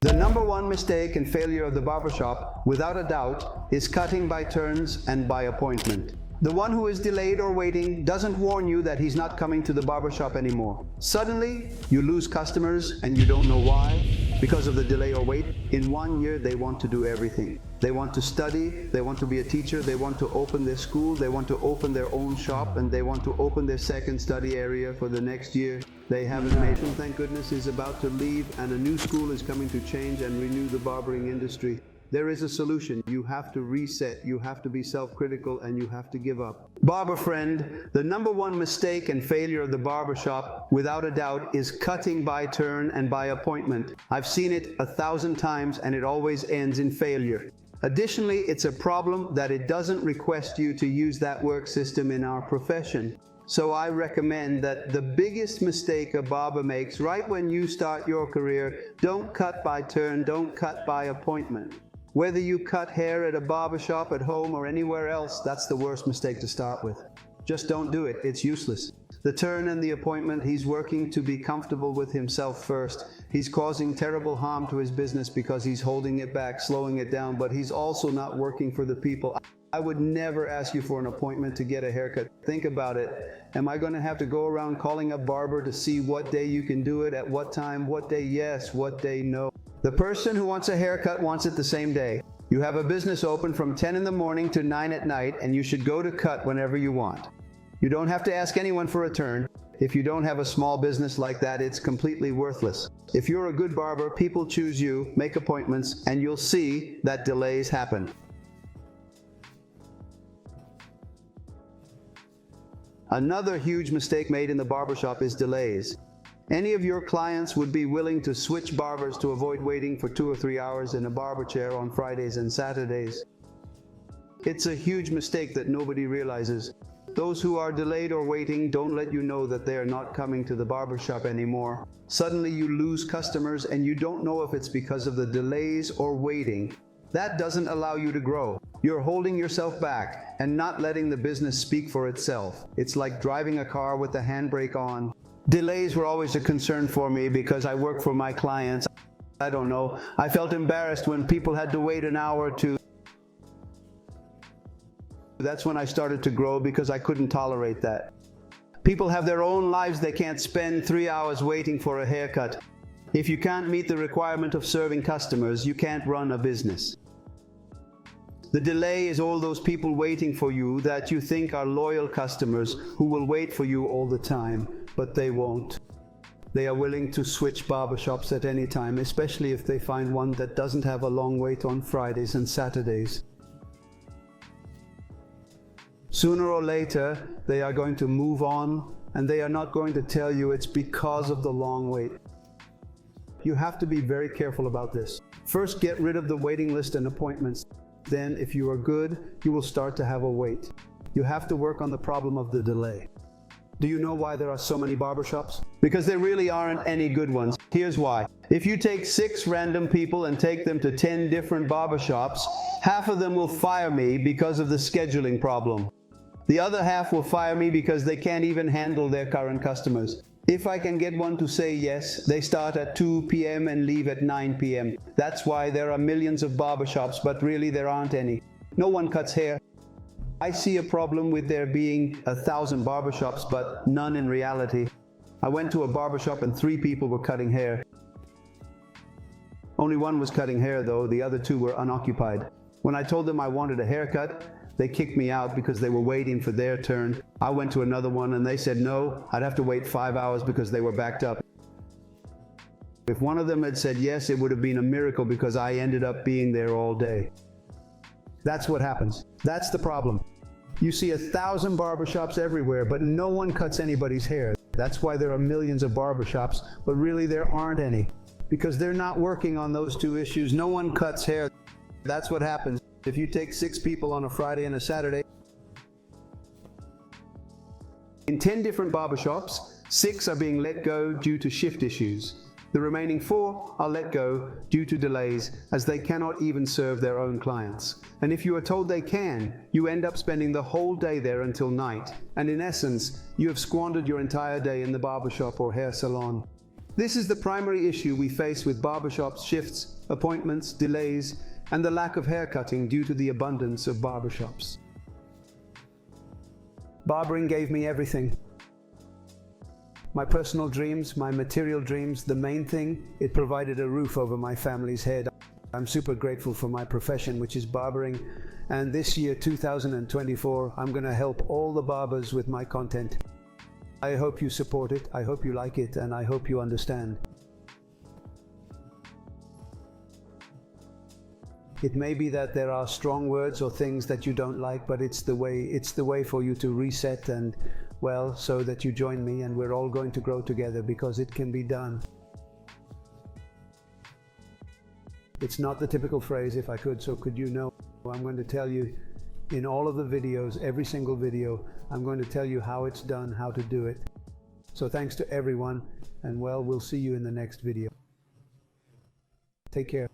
The number one mistake and failure of the barbershop, without a doubt, is cutting by turns and by appointment. The one who is delayed or waiting doesn't warn you that he's not coming to the barbershop anymore. Suddenly, you lose customers and you don't know why. Because of the delay or wait, in 1 year they want to do everything. They want to study, they want to be a teacher, they want to open their school, they want to open their own shop, and they want to open their second study area for the next year. They haven't made them, thank goodness, is about to leave, and a new school is coming to change and renew the barbering industry. There is a solution. You have to reset, you have to be self-critical, and you have to give up. Barber friend, the number one mistake and failure of the barbershop, without a doubt, is cutting by turn and by appointment. I've seen it 1,000 times and it always ends in failure. Additionally, it's a problem that it doesn't request you to use that work system in our profession. So I recommend that the biggest mistake a barber makes right when you start your career, don't cut by turn, don't cut by appointment. Whether you cut hair at a barbershop, at home, or anywhere else, that's the worst mistake to start with. Just don't do it, it's useless. The turn and the appointment, he's working to be comfortable with himself first. He's causing terrible harm to his business because he's holding it back, slowing it down, but he's also not working for the people. I would never ask you for an appointment to get a haircut. Think about it. Am I going to have to go around calling a barber to see what day you can do it, at what time, what day yes, what day no? The person who wants a haircut wants it the same day. You have a business open from 10 in the morning to 9 at night, and you should go to cut whenever you want. You don't have to ask anyone for a turn. If you don't have a small business like that, it's completely worthless. If you're a good barber, people choose you, make appointments, and you'll see that delays happen. Another huge mistake made in the barbershop is delays. Any of your clients would be willing to switch barbers to avoid waiting for 2 or 3 hours in a barber chair on Fridays and Saturdays. It's a huge mistake that nobody realizes. Those who are delayed or waiting don't let you know that they are not coming to the barbershop anymore. Suddenly you lose customers and you don't know if it's because of the delays or waiting. That doesn't allow you to grow. You're holding yourself back and not letting the business speak for itself. It's like driving a car with the handbrake on. Delays were always a concern for me because I work for my clients. I don't know. I felt embarrassed when people had to wait an hour or two. That's when I started to grow because I couldn't tolerate that. People have their own lives. They can't spend 3 hours waiting for a haircut. If you can't meet the requirement of serving customers, you can't run a business. The delay is all those people waiting for you that you think are loyal customers who will wait for you all the time, but they won't. They are willing to switch barbershops at any time, especially if they find one that doesn't have a long wait on Fridays and Saturdays. Sooner or later, they are going to move on, and they are not going to tell you it's because of the long wait. You have to be very careful about this. First, get rid of the waiting list and appointments. Then, if you are good, you will start to have a wait. You have to work on the problem of the delay. Do you know why there are so many barbershops? Because there really aren't any good ones. Here's why. If you take 6 random people and take them to 10 different barbershops, half of them will fire me because of the scheduling problem. The other half will fire me because they can't even handle their current customers. If I can get one to say yes, they start at 2 p.m. and leave at 9 p.m. That's why there are millions of barbershops, but really there aren't any. No one cuts hair. I see a problem with there being 1,000 barbershops, but none in reality. I went to a barbershop and 3 people were cutting hair. Only one was cutting hair though, the other 2 were unoccupied. When I told them I wanted a haircut, they kicked me out because they were waiting for their turn. I went to another one and they said no, I'd have to wait 5 hours because they were backed up. If one of them had said yes, it would have been a miracle because I ended up being there all day. That's what happens. That's the problem. You see 1,000 barbershops everywhere, but no one cuts anybody's hair. That's why there are millions of barbershops, but really there aren't any. Because they're not working on those 2 issues. No one cuts hair. That's what happens. If you take 6 people on a Friday and a Saturday, in 10 different barbershops, 6 are being let go due to shift issues. The remaining 4 are let go due to delays as they cannot even serve their own clients. And if you are told they can, you end up spending the whole day there until night. And in essence, you have squandered your entire day in the barbershop or hair salon. This is the primary issue we face with barbershops: shifts, appointments, delays, and the lack of haircutting due to the abundance of barbershops. Barbering gave me everything. My personal dreams, my material dreams, the main thing, it provided a roof over my family's head. I'm super grateful for my profession, which is barbering, and this year, 2024, I'm going to help all the barbers with my content. I hope you support it, I hope you like it, and I hope you understand. It may be that there are strong words or things that you don't like, but it's the way for you to reset and, well, so that you join me and we're all going to grow together, because it can be done. It's not the typical phrase, if I could, so could you know. I'm going to tell you in all of the videos, every single video, I'm going to tell you how it's done, how to do it. So thanks to everyone, and well, we'll see you in the next video. Take care.